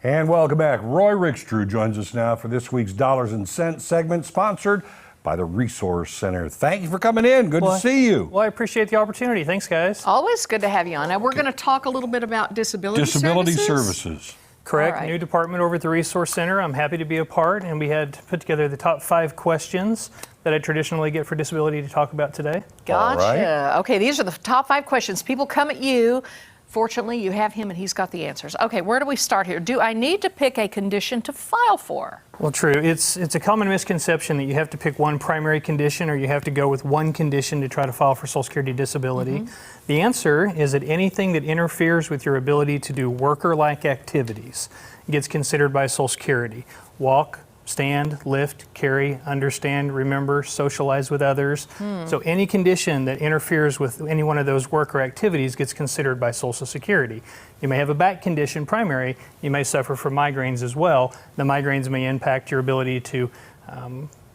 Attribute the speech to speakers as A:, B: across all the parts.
A: And welcome back. Roy Rickstrew joins us now for this week's Dollars and Cents segment, sponsored by the Resource Center. Thank you for coming in. Good to see you.
B: Well, I appreciate the opportunity. Thanks, guys.
C: Always good to have you on. Now, we're going to talk a little bit about disability
A: services.
B: Correct.
C: Right.
B: New department over at the Resource Center. I'm happy to be a part, and we had put together the top 5 questions that I traditionally get for disability to talk about today.
C: Gotcha.
A: Right.
C: Okay, these are the top 5 questions. People come at you. Fortunately, you have him and he's got the answers. Okay, where do we start here? Do I need to pick a condition to file for?
B: Well, true. It's a common misconception that you have to pick one primary condition or you have to go with one condition to try to file for Social Security disability. The answer is that anything that interferes with your ability to do worker-like activities gets considered by Social Security. Walk, stand, lift, carry, understand, remember, socialize with others. So any condition that interferes with any one of those worker activities gets considered by Social Security. You may have a back condition primary. You may suffer from migraines as well. The migraines may impact your ability to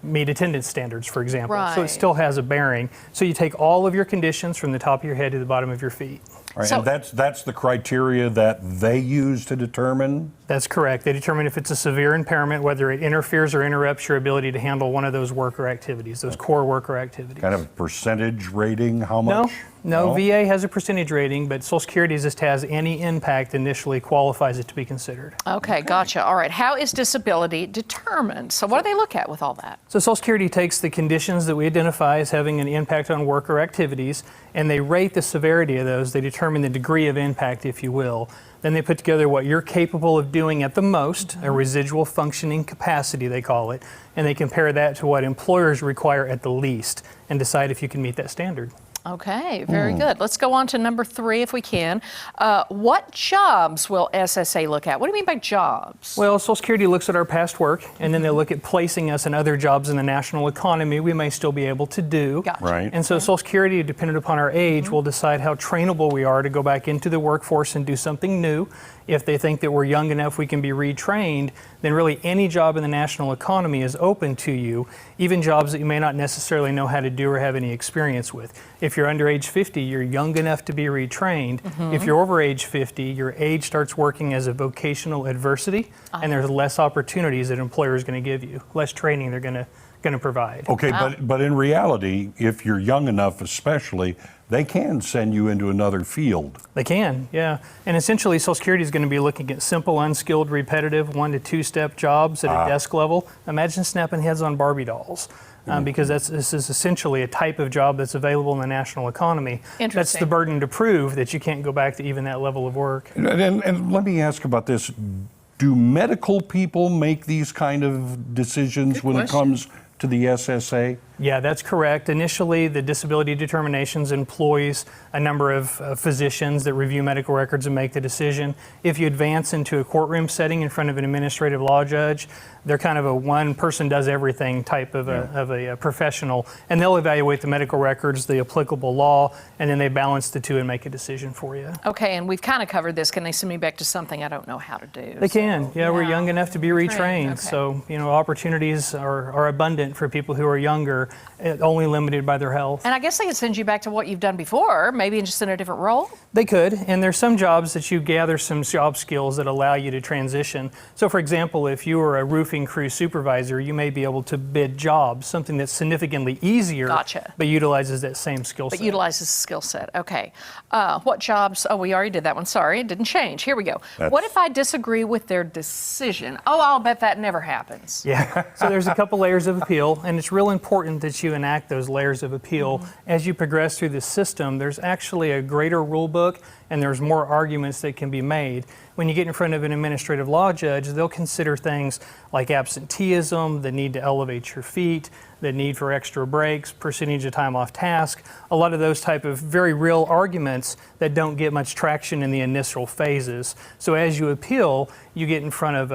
B: meet attendance standards, for example.
C: Right.
B: So it still has a bearing. So you take all of your conditions from the top of your head to the bottom of your feet.
A: Right,
C: So-
A: and that's the criteria that they use to determine?
B: That's correct. They determine if it's a severe impairment, whether it interferes or interrupts your ability to handle one of those worker activities, those core worker activities.
A: Kind of a percentage rating, how much?
B: No, VA has a percentage rating, but Social Security just has any impact initially qualifies it to be considered.
C: Okay, gotcha. All right, how is disability determined? So what do they look at with all that?
B: So Social Security takes the conditions that we identify as having an impact on worker activities, and they rate the severity of those. They determine the degree of impact, if you will. Then they put together what you're capable of doing at the most, a residual functioning capacity, they call it, and they compare that to what employers require at the least and decide if you can meet that standard.
C: Okay, very good. Let's go on to number 3 if we can. What jobs will SSA look at? What do you mean by jobs?
B: Well, Social Security looks at our past work, and then they look at placing us in other jobs in the national economy we may still be able to do.
C: Gotcha.
A: Right.
B: And so Social Security, dependent upon our age, will decide how trainable we are to go back into the workforce and do something new. If they think that we're young enough we can be retrained, then really any job in the national economy is open to you, even jobs that you may not necessarily know how to do or have any experience with. If you're under age 50, you're young enough to be retrained. If you're over age 50, your age starts working as a vocational adversity, and there's less opportunities that an employer is going to give you, less training they're going to provide.
A: Okay, but in reality, if you're young enough especially, they can send you into another field.
B: They can, yeah. And essentially, Social Security is going to be looking at simple, unskilled, repetitive 1 to 2 step jobs at a desk level. Imagine snapping heads on Barbie dolls. Because this is essentially a type of job that's available in the national economy. That's the burden to prove that you can't go back to even that level of work.
A: And let me ask about this. Do medical people make these kind of decisions when it comes to the SSA?
B: Yeah, that's correct. Initially, the disability determinations employs a number of physicians that review medical records and make the decision. If you advance into a courtroom setting in front of an administrative law judge, they're kind of a one person does everything type of a professional, and they'll evaluate the medical records, the applicable law, and then they balance the two and make a decision for you.
C: Okay, and we've kind of covered this. Can they send me back to something I don't know how to do?
B: They can. Yeah, we're young enough to be retrained.
C: Okay.
B: So, opportunities are abundant for people who are younger, only limited by their health.
C: And I guess they could send you back to what you've done before, maybe just in a different role?
B: They could, and there's some jobs that you gather some job skills that allow you to transition. So for example, if you were a roofing crew supervisor, you may be able to bid jobs, something that's significantly easier, but utilizes that same skill set.
C: But utilizes skill set, okay. What jobs, we already did that one, sorry, it didn't change. Here we go. What if I disagree with their decision? Oh, I'll bet that never happens.
B: Yeah, so there's a couple layers of appeal, and it's real important that you enact those layers of appeal. As you progress through the system, there's actually a greater rule book, and there's more arguments that can be made. When you get in front of an administrative law judge, they'll consider things like absenteeism, the need to elevate your feet, the need for extra breaks, percentage of time off task, a lot of those type of very real arguments that don't get much traction in the initial phases. So as you appeal, you get in front of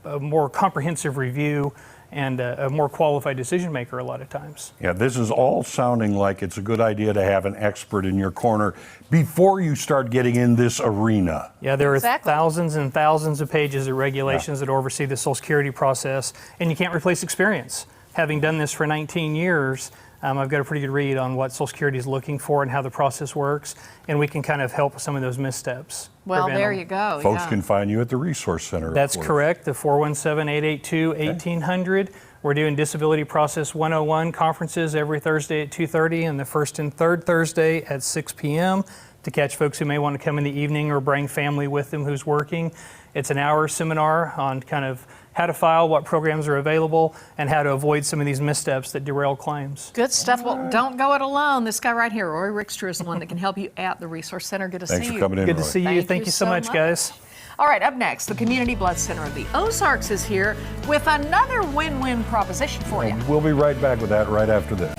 B: a more comprehensive review and a more qualified decision maker a lot of times.
A: Yeah, this is all sounding like it's a good idea to have an expert in your corner before you start getting in this arena.
B: Yeah, there are thousands and thousands of pages of regulations that oversee the Social Security process, and you can't replace experience. Having done this for 19 years, I've got a pretty good read on what Social Security is looking for and how the process works, and we can kind of help with some of those missteps.
C: Well,
B: prevent
C: there
B: them.
C: you go.
A: Folks
C: yeah.
A: can find you at the Resource Center. of
B: That's
A: course.
B: correct, the 417-882-1800. We're doing Disability Process 101 conferences every Thursday at 2:30 and the first and third Thursday at 6 p.m. to catch folks who may want to come in the evening or bring family with them who's working. It's an hour seminar on kind of how to file, what programs are available, and how to avoid some of these missteps that derail claims.
C: Good stuff. Well, don't go it alone. This guy right here, Roy Rickster, is the one that can help you at the Resource Center. Good to
A: Thanks
C: see
A: for
C: you.
A: coming in,
B: Good to
A: Roy.
B: see you. Thank you so much, guys.
C: All right, up next, the Community Blood Center of the Ozarks is here with another win-win proposition for you.
A: We'll be right back with that right after this.